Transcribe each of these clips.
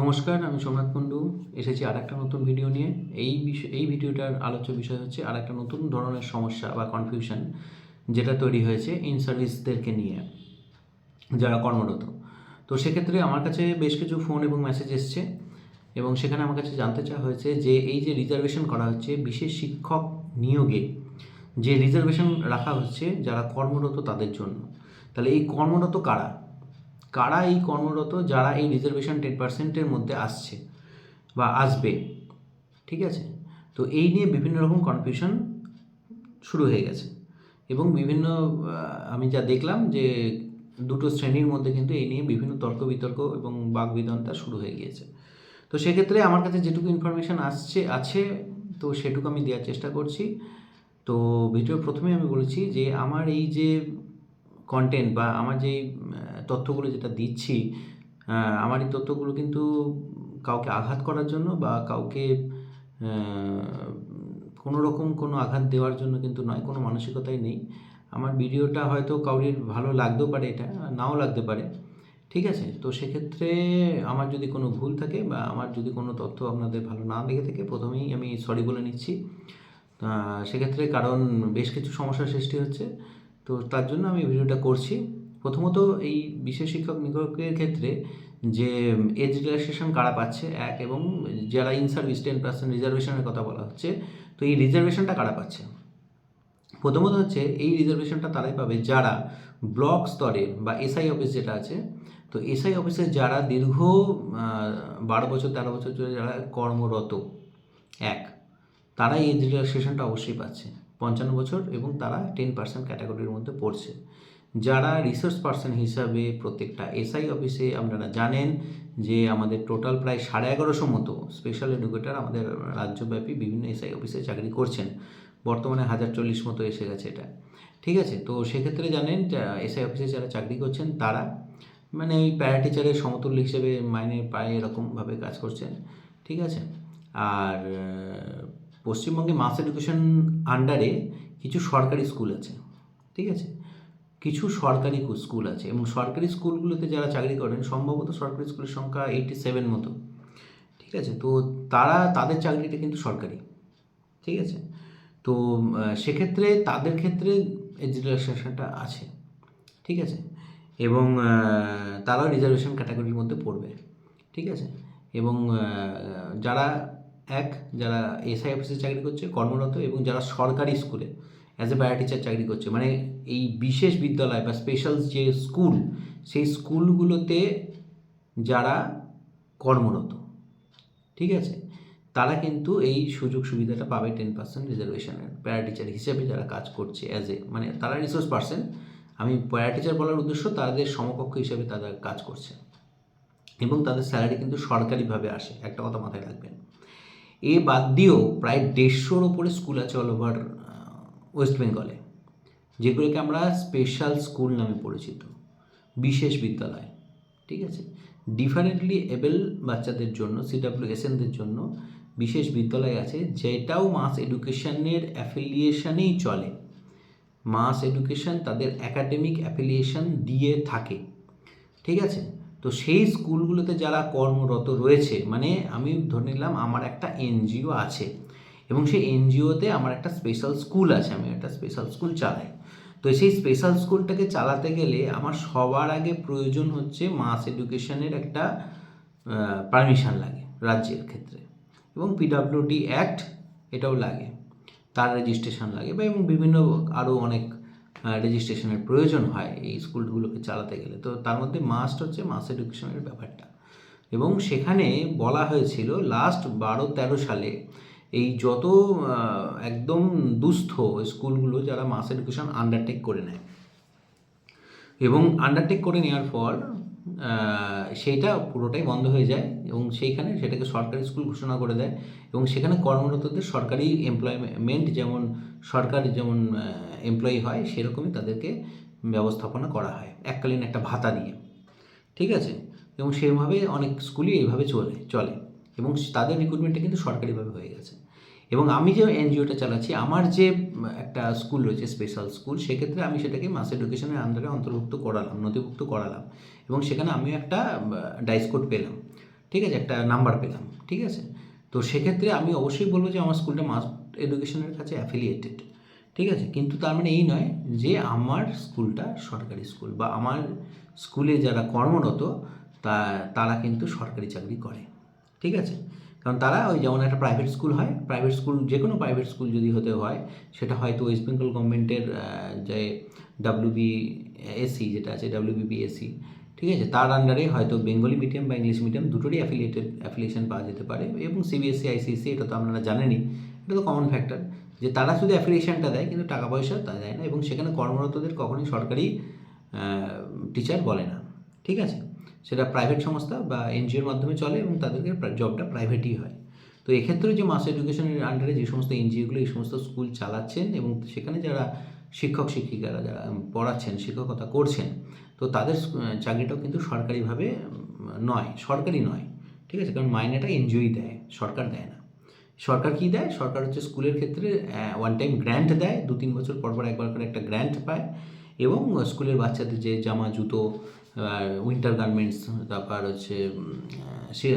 নমস্কার, আমি সোমনাথ কুণ্ডু এসেছি আরেকটা নতুন ভিডিও নিয়ে। এই ভিডিওটার আলোচ্য বিষয় হচ্ছে আরেকটা নতুন ধরনের সমস্যা বা কনফিউশন যেটা তৈরি হয়েছে ইন সার্ভিসদেরকে নিয়ে, যারা কর্মরত। তো সেক্ষেত্রে আমার কাছে বেশ কিছু ফোন এবং মেসেজ এসছে এবং সেখানে আমার কাছে জানতে চাওয়া হয়েছে যে এই যে রিজার্ভেশন করা হচ্ছে বিশেষ শিক্ষক নিয়োগে, যে রিজার্ভেশন রাখা হচ্ছে যারা কর্মরত তাদের জন্য, তাহলে এই কর্মরত কারা কারা এই কর্মরত যারা এই রিজার্ভেশন 10%-এর মধ্যে আসছে বা আসবে, ঠিক আছে? তো এই নিয়ে বিভিন্ন রকম কনফিউশন শুরু হয়ে গেছে এবং বিভিন্ন আমি যা দেখলাম যে দুটো শ্রেণীর মধ্যে কিন্তু এই নিয়ে বিভিন্ন তর্ক বিতর্ক এবং বাকবিতণ্ডা শুরু হয়ে গিয়েছে। তো সেক্ষেত্রে আমার কাছে যেটুকু ইনফরমেশান আছে, তো সেটুকু আমি দেওয়ার চেষ্টা করছি। তো ভিডিওর প্রথমে আমি বলেছি যে আমার এই যে কন্টেন্ট বা আমার যেই তথ্যগুলো যেটা দিচ্ছি, আমার এই তথ্যগুলো কিন্তু কাউকে আঘাত করার জন্য বা কাউকে কোনো রকম কোনো আঘাত দেওয়ার জন্য কিন্তু নয়, কোনো মানসিকতাই নেই। আমার ভিডিওটা হয়তো কারোর ভালো লাগতেও পারে, এটা নাও লাগতে পারে, ঠিক আছে? তো সেক্ষেত্রে আমার যদি কোনো ভুল থাকে বা আমার যদি কোনো তথ্য আপনাদের ভালো না লেগে থাকে, প্রথমেই আমি সরি বলে নিচ্ছি। সেক্ষেত্রে কারণ বেশ কিছু সমস্যার সৃষ্টি হচ্ছে, তো তার জন্য আমি ভিডিওটা করছি। প্রথমত এই বিশেষ শিক্ষক নিয়োগের ক্ষেত্রে যে এজ রিল্যাক্সেশন কারা পাচ্ছে এক, এবং যারা ইন সার্ভিস 10% রিজার্ভেশনের কথা বলা হচ্ছে, তো এই রিজার্ভেশনটা কারা পাচ্ছে? প্রথমত হচ্ছে এই রিজার্ভেশনটা তারাই পাবে যারা ব্লক স্তরে বা এসআই অফিস যেটা আছে, তো এসআই অফিসে যারা দীর্ঘ 12 বছর 13 বছর ধরে যারা কর্মরত, এক, তারা এই রিল্যাক্সেশনটা অবশ্যই পাচ্ছে 55 বছর, এবং তারা 10% ক্যাটাগরির মধ্যে পড়ছে। যারা রিসোর্স পার্সন হিসাবে প্রত্যেকটা এসআই অফিসে, আপনারা জানেন যে আমাদের টোটাল প্রায় 1150 মতো স্পেশাল এডুকেটর আমাদের রাজ্যব্যাপী বিভিন্ন এসআই অফিসে চাকরি করছেন। বর্তমানে 1040 মতো এসে গেছে এটা, ঠিক আছে? তো সেক্ষেত্রে জানেন এসআই অফিসে যারা চাকরি করছেন তারা মানে ওই প্যারা টিচারের সমতুল্য হিসেবে মাইনে পায়, এরকমভাবে কাজ করছেন, ঠিক আছে? আর পশ্চিমবঙ্গে মাস এডুকেশন আন্ডারে কিছু সরকারি স্কুল আছে, ঠিক আছে? কিছু সরকারি স্কুল আছে, এবং সরকারি স্কুলগুলোতে যারা চাকরি করেন সম্ভবত সরকারি স্কুলের সংখ্যা 87 মতো, ঠিক আছে? তো তাদের চাকরিটা কিন্তু সরকারি, ঠিক আছে? তো সেক্ষেত্রে তাদের ক্ষেত্রে এজ রিল্যাক্সেশনটা আছে, ঠিক আছে? এবং তারাও রিজার্ভেশন ক্যাটাগরির মধ্যে পড়বে, ঠিক আছে? এবং যারা যারা এসআই অফিসে চাকরি করছে কর্মরত, এবং যারা সরকারি স্কুলে অ্যাজ এ প্যারা টিচার চাকরি করছে, মানে এই বিশেষ বিদ্যালয় বা স্পেশাল যে স্কুল, সেই স্কুলগুলোতে যারা কর্মরত, ঠিক আছে, তারা কিন্তু এই সুযোগ সুবিধাটা পাবে 10% রিজার্ভেশনের, প্যারা টিচার হিসেবে যারা কাজ করছে মানে তারা রিসোর্স পার্সন। আমি প্যারা টিচার বলার উদ্দেশ্য তাদের সমকক্ষ হিসেবে তারা কাজ করছে, এবং তাদের স্যালারি কিন্তু সরকারিভাবে আসে, একটা কথা মাথায় রাখবেন। এ বাদ দিয়েও প্রায় 150-র ওপরে স্কুল আছে অল ওভার ওয়েস্ট বেঙ্গলে, যেগুলোকে আমরা স্পেশাল স্কুল নামে পরিচিত, বিশেষ বিদ্যালয়, ঠিক আছে? ডিফারেন্টলি এবেল বাচ্চাদের জন্য, সিডাব্লিউএসএনদের জন্য বিশেষ বিদ্যালয় আছে, যেটাও মাস এডুকেশনের অ্যাফিলিয়েশনেই চলে। মাস এডুকেশন তাদের অ্যাকাডেমিক অ্যাফিলিয়েশন দিয়ে থাকে, ঠিক আছে? তো সেই স্কুলগুলোতে যারা কর্মরত রয়েছে, মানে আমি ধরে নিলাম আমার একটা এনজিও আছে, এবং সেই এনজিওতে আমার একটা স্পেশাল স্কুল আছে, আমি একটা স্পেশাল স্কুল চালাই। তো সেই স্পেশাল স্কুলটাকে চালাতে গেলে আমার সবার আগে প্রয়োজন হচ্ছে মাস এডুকেশনের একটা পারমিশন লাগে রাজ্যের ক্ষেত্রে, এবং পিডাব্লিউডি অ্যাক্ট এটাও লাগে, তার রেজিস্ট্রেশন লাগে, বা এবং বিভিন্ন আরও অনেক রেজিস্ট্রেশনের প্রয়োজন হয় এই স্কুলগুলোকে চালাতে গেলে। তো তার মধ্যে মাস্ট হচ্ছে মাস এডুকেশনের ব্যাপারটা, এবং সেখানে বলা হয়েছিল লাস্ট 12-13 সালে এই যত একদম দুস্থ স্কুলগুলো যারা মাস এডুকেশন আন্ডারটেক করে নেয়, এবং আন্ডারটেক করে নেওয়ার পর সেইটা পুরোটাই বন্ধ হয়ে যায়, এবং সেইখানে সেটাকে সরকারি স্কুল ঘোষণা করে দেয়, এবং সেখানে কর্মরতদের সরকারি এমপ্লয়মেন্ট, যেমন সরকার যেমন এমপ্লয়ি হয় সেরকমই তাদেরকে ব্যবস্থাপনা করা হয় এককালীন একটা ভাতা দিয়ে, ঠিক আছে? এবং সেভাবে অনেক স্কুলই এইভাবে চলে, এবং তাদের রিক্রুটমেন্টটা কিন্তু সরকারিভাবে হয়ে গেছে। এবং আমি যে এনজিওটা চালাচ্ছি, আমার যে একটা স্কুল রয়েছে স্পেশাল স্কুল, সেক্ষেত্রে আমি সেটাকে মাস এডুকেশনের আন্ডারে নথিভুক্ত করালাম, এবং সেখানে আমিও একটা ডাইস কোড পেলাম, ঠিক আছে, একটা নাম্বার পেলাম, ঠিক আছে। তো সেক্ষেত্রে আমি অবশ্যই বলবো যে আমার স্কুলটা মাস্ট এডুকেশনের কাছে অ্যাফিলিয়েটেড, ঠিক আছে। কিন্তু তার মানে এই নয় যে আমার স্কুলটা সরকারি স্কুল বা আমার স্কুলে যারা কর্মরত তারা কিন্তু সরকারি চাকরি করে, ঠিক আছে। কারণ তারা ওই যেমন একটা প্রাইভেট স্কুল হয়, প্রাইভেট স্কুল যে কোনো প্রাইভেট স্কুল যদি হতে হয় সেটা হয়তো ওয়েস্ট বেঙ্গল গভর্নমেন্টের যে WBSE যেটা আছে, WBPSE, ঠিক আছে, তার আন্ডারে হয়তো বেঙ্গলি মিডিয়াম বা ইংলিশ মিডিয়াম দুটোরই অ্যাফিলিয়েশন পাওয়া যেতে পারে, এবং CBSE ICSE এটা তো আপনারা জানেনই, এটা তো কমন ফ্যাক্টর যে তারা শুধু অ্যাফিলিয়েশনটা দেয় কিন্তু টাকা পয়সা তা দেয় না, এবং সেখানে কর্মরতদের কখনোই সরকারি টিচার বলে না, ঠিক আছে। সেটা প্রাইভেট সংস্থা বা NGOর মাধ্যমে চলে এবং তাদেরকে জবটা প্রাইভেটই হয়। তো এক্ষেত্রে যে মাস এডুকেশনের আন্ডারে যে সমস্ত NGOগুলো এই সমস্ত স্কুল চালাচ্ছেন এবং সেখানে যারা শিক্ষক শিক্ষিকারা যারা পড়াচ্ছেন, শিক্ষকতা করছেন, তো তাদের চাকরিটাও কিন্তু সরকারিভাবে নয়, সরকারি নয়, ঠিক আছে। কারণ মাইনেটা NGOই দেয়, সরকার দেয় না। সরকার কী দেয়? সরকার হচ্ছে স্কুলের ক্ষেত্রে ওয়ান টাইম গ্র্যান্ট দেয়, 2-3 বছর পর পর একবার করে একটা গ্র্যান্ট পায়, এবং স্কুলের বাচ্চাদের যে জামা জুতো, উইন্টার গার্মেন্টস, তারপর হচ্ছে সে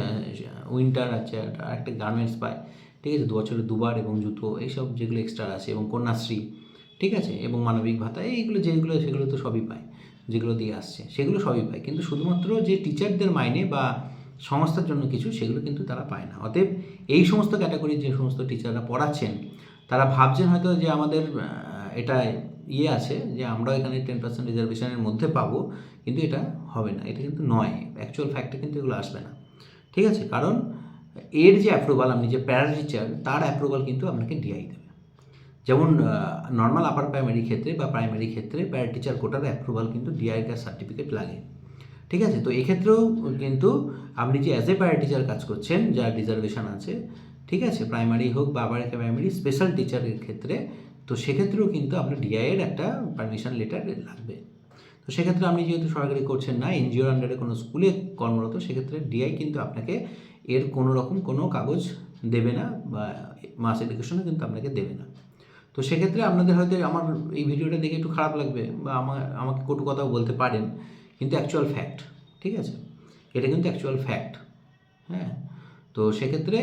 উইন্টার আছে একটা গার্মেন্টস পায়, ঠিক আছে, 2 বছরে 2বার, এবং জুতো এইসব যেগুলো এক্সট্রা আছে, এবং কন্যাশ্রী, ঠিক আছে, এবং মানবিক ভাতা, এইগুলো যেগুলো সেগুলো তো সবই পায়, যেগুলো দিয়ে আসছে সেগুলো সবই পায়। কিন্তু শুধুমাত্র যে টিচারদের মাইনে বা সংস্থার জন্য কিছু, সেগুলো কিন্তু তারা পায় না। অতএব এই সমস্ত ক্যাটাগরির যে সমস্ত টিচাররা পড়াচ্ছেন তারা ভাবছেন হয়তো যে আমাদের এটা আছে যে আমরাও এখানে 10% রিজার্ভেশনের মধ্যে পাবো, কিন্তু এটা হবে না, এটা কিন্তু নয়, অ্যাকচুয়াল ফ্যাক্টে কিন্তু এগুলো আসবে না, ঠিক আছে। কারণ এর যে অ্যাপ্রুভাল, আপনি যে প্যারা টিচার তার অ্যাপ্রুভাল কিন্তু আপনাকে DI দেবে। যেমন নর্মাল আপার প্রাইমারি ক্ষেত্রে বা প্রাইমারি ক্ষেত্রে প্যারা টিচার কোটার অ্যাপ্রুভাল কিন্তু DI কাস্ট সার্টিফিকেট লাগে, ঠিক আছে। তো এক্ষেত্রেও কিন্তু আপনি যে অ্যাজ এ প্যারা টিচার কাজ করছেন, যার রিজার্ভেশন আছে, ঠিক আছে, প্রাইমারি হোক বা আবার একটা প্রাইমারি স্পেশাল টিচারের ক্ষেত্রে, তো সেক্ষেত্রেও কিন্তু আপনার DI এর একটা পারমিশন লেটার লাগবে। তো সেক্ষেত্রে আপনি যেহেতু সরকারি করছেন না, NGOর আন্ডারে কোনো স্কুলে কর্মরত, সেক্ষেত্রে DI কিন্তু আপনাকে এর কোনো রকম কোনো কাগজ দেবে না, বা মাস এডুকেশনও কিন্তু আপনাকে দেবে না। তো সেক্ষেত্রে আপনাদের হয়তো আমার এই ভিডিওটা দেখে একটু খারাপ লাগবে বা আমাকে কটু কথাও বলতে পারেন, কিন্তু অ্যাকচুয়াল ফ্যাক্ট, ঠিক আছে, এটা কিন্তু অ্যাকচুয়াল ফ্যাক্ট, হ্যাঁ। তো সেক্ষেত্রে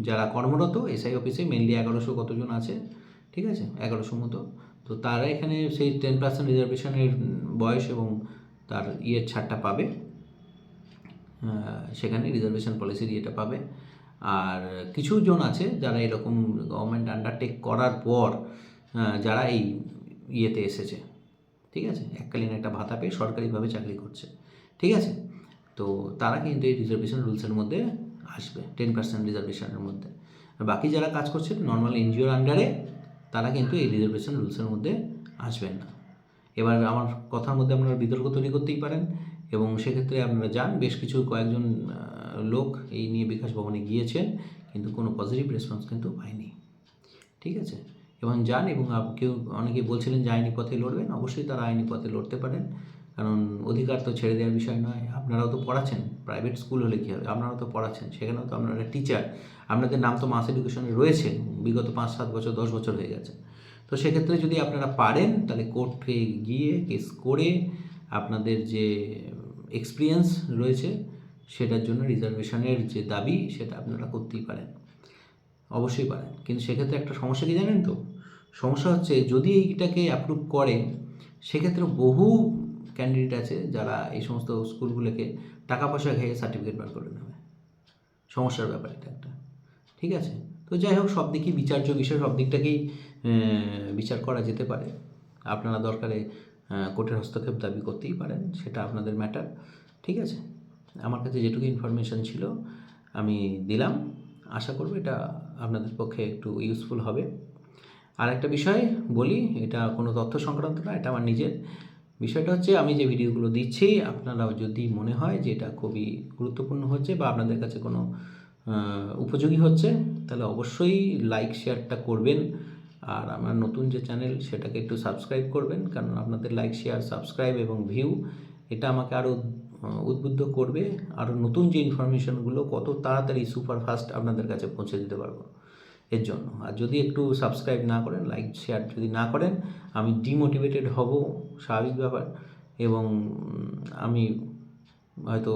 যারা কর্মরত SI অফিসে মেনলি 1100 কতজন আছে, ঠিক আছে, 1100 মতো, তো তারা এখানে সেই 10% রিজার্ভেশনের বয়স এবং তার ছাড়টা পাবে, সেখানে রিজার্ভেশন পলিসির ইয়েটা পাবে। আর কিছু জন আছে যারা এরকম গভর্নমেন্ট আন্ডারটেক করার পর যারা এই ইয়েতে এসেছে, ঠিক আছে, এককালীন একটা ভাতা পেয়ে সরকারিভাবে চাকরি করছে, ঠিক আছে। তো তারা কিন্তু এই রিজার্ভেশন রুলসের মধ্যে আসবে, 10% রিজার্ভেশনের মধ্যে। আর বাকি যারা কাজ করছে নর্মাল NGOর আন্ডারে, তারা কিন্তু এই রিজার্ভেশন রুলসের মধ্যে আসবেন না। এবার আমার কথার মধ্যে আপনারা বিতর্ক তৈরি করতেই পারেন, এবং সেক্ষেত্রে আপনারা যান, বেশ কিছু কয়েকজন লোক এই নিয়ে বিকাশ ভবনে গিয়েছেন, কিন্তু কোনো পজিটিভ রেসপন্স কিন্তু পায়নি, ঠিক আছে। এবং যান, এবং কেউ অনেকে বলছিলেন যে আইনি পথে লড়বেন, অবশ্যই তারা আইনি পথে লড়তে পারেন, কারণ অধিকার তো ছেড়ে দেওয়ার বিষয় নয়। আপনারাও তো পড়াচ্ছেন, প্রাইভেট স্কুল হলে কী হবে, আপনারাও তো পড়াচ্ছেন, সেখানেও তো আপনারা টিচার, আপনাদের নাম তো মাস এডুকেশনে রয়েছে, বিগত 5-7 বছর 10 বছর হয়ে গেছে। তো সেক্ষেত্রে যদি আপনারা পারেন তাহলে কোর্টে গিয়ে কেস করে আপনাদের যে এক্সপিরিয়েন্স রয়েছে সেটার জন্য রিজার্ভেশনের যে দাবি সেটা আপনারা করতেই পারেন, অবশ্যই পারেন। কিন্তু সেক্ষেত্রে একটা সমস্যা কি জানেন তো, সমস্যা হচ্ছে যদি এইটাকে অ্যাপ্রুভ করে, সেক্ষেত্রে বহু ক্যান্ডিডেট আছে যারা এই সমস্ত স্কুলগুলোকে টাকা পয়সা খেয়ে সার্টিফিকেট বার করে নেবে। সমস্যার ব্যাপার এটা একটা, ঠিক আছে। তো যাই হোক, সব দিকই বিচার্য বিষয়, সব দিকটাকেই বিচার করা যেতে পারে। আপনারা দরকারে কোর্টের হস্তক্ষেপ দাবি করতেই পারেন, সেটা আপনাদের ম্যাটার, ঠিক আছে। আমার কাছে যেটুকু ইনফরমেশান ছিল আমি দিলাম, আশা করব এটা আপনাদের পক্ষে একটু ইউজফুল হবে। আর একটা বিষয় বলি, এটা কোনো তথ্য সংক্রান্ত না, এটা আমার নিজের। বিষয়টা হচ্ছে আমি যে ভিডিওগুলো দিচ্ছি, আপনারা যদি মনে হয় যে এটা খুবই গুরুত্বপূর্ণ হচ্ছে বা আপনাদের কাছে কোনো উপযোগী হচ্ছে, তাহলে অবশ্যই লাইক শেয়ারটা করবেন। আর আমার নতুন যে চ্যানেল সেটাকে একটু সাবস্ক্রাইব করবেন, কারণ আপনাদের লাইক শেয়ার সাবস্ক্রাইব এবং ভিউ এটা আমাকে আরও উদ্বুদ্ধ করবে, আরও নতুন যে ইনফরমেশনগুলো কত তাড়াতাড়ি সুপারফাস্ট আপনাদের কাছে পৌঁছে দিতে পারবো এর জন্য। আর যদি একটু সাবস্ক্রাইব না করেন, লাইক শেয়ার যদি না করেন, আমি ডিমোটিভেটেড হব, স্বাভাবিক ব্যাপার, এবং আমি হয়তো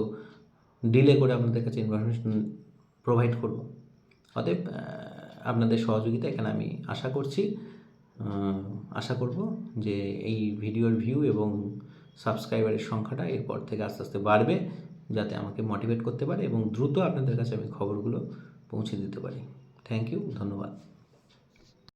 ডিলে করে আপনাদের কাছে ইনফরমেশন প্রোভাইড করব। অতএব আপনাদের সহযোগিতা এখানে আমি আশা করছি, আশা করব যে এই ভিডিওর ভিউ এবং সাবস্ক্রাইবারের সংখ্যাটা এরপর থেকে আস্তে আস্তে বাড়বে, যাতে আমাকে মোটিভেট করতে পারে এবং দ্রুত আপনাদের কাছে আমি খবরগুলো পৌঁছে দিতে পারি। থ্যাংক ইউ, ধন্যবাদ।